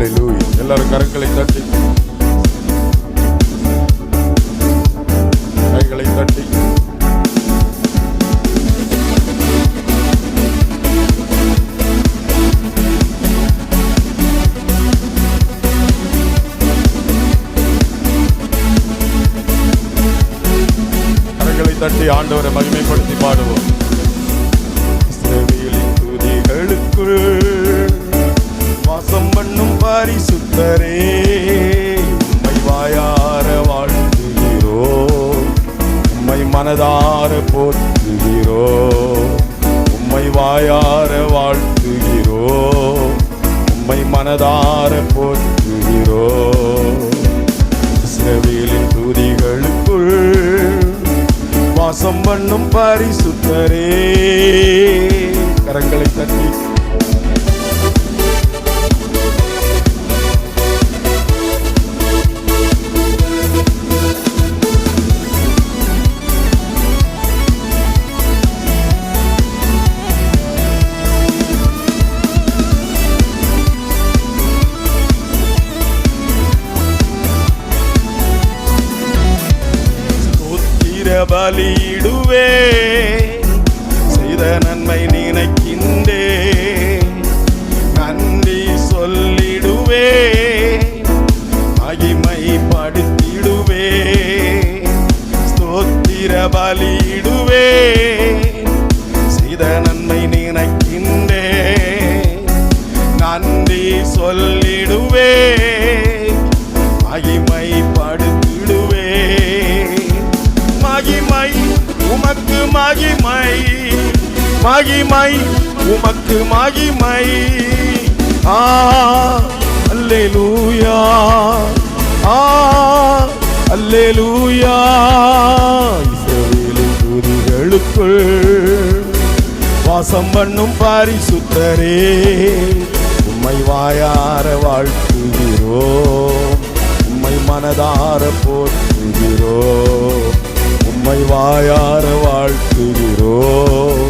அல்லேலூயா. எல்லாரும் கரங்களை தட்டி கைகளை தட்டி தட்டி ஆண்டவரை மகிமைப்படுத்தி பாடுவோம். இஸ்ரவேலின் துதிகளுக்குள் வாசம் பண்ணும் பரிசுத்தரே, உம்மை வாயார வாழ்த்துகிறோம், உம்மை மனதார போற்றுகிறோம், உம்மை வாயார வாழ்த்துகிறோம், உம்மை மனதார போற்றுகிறோம். இஸ்ரவேலின் துதிகளுக்குள் வாசம் பண்ணும் பரிசுத்தரே, கரங்களை தட்டி பலியிடுவே, செய்த நன்மை நினைக்கின்றே, நன்றி சொல்லிடுவே, மகிமைப்படுத்திடுவே, ஸ்தோத்திர பலியிடுவே, செய்த நன்மை நினைக்கின்றே, நன்றி சொல்லிடுவே, மகிமைப்படுத்திடுவே. மகிமை உமக்கு மகிமை, மகிமை உமக்கு மகிமை. அல்லேலூயா, அல்லேலூயா. இஸ்ரவேலின் துதிகளுக்குள் வாசம் பண்ணும் பரிசுத்தரே, உம்மை வாயார வாழ்த்துகிறோம், உம்மை மனதார போற்றுகிறோம், உம்மை வாயார வாழ்த்துகிறோம்,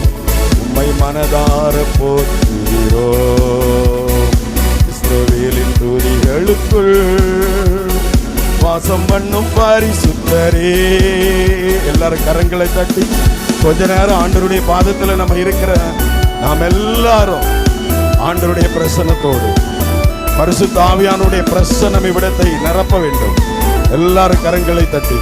உம்மை மனதார போற்றுகிறோம். இஸ்ரவேலின் துதிகளுக்குள் வாசம் பண்ணும் பரிசுத்தரே. எல்லாரும் கரங்களை தட்டி கொஞ்ச நேரம் ஆண்டவருடைய பாதத்தில் நம்ம இருக்கிற நாம் எல்லாரும் ஆண்டவருடைய பிரசன்னத்தோடு, பரிசுத்த ஆவியானுடைய பிரசன்னம் இவ்விடத்தை நிரப்ப வேண்டும். எல்லாரும் கரங்களை தட்டி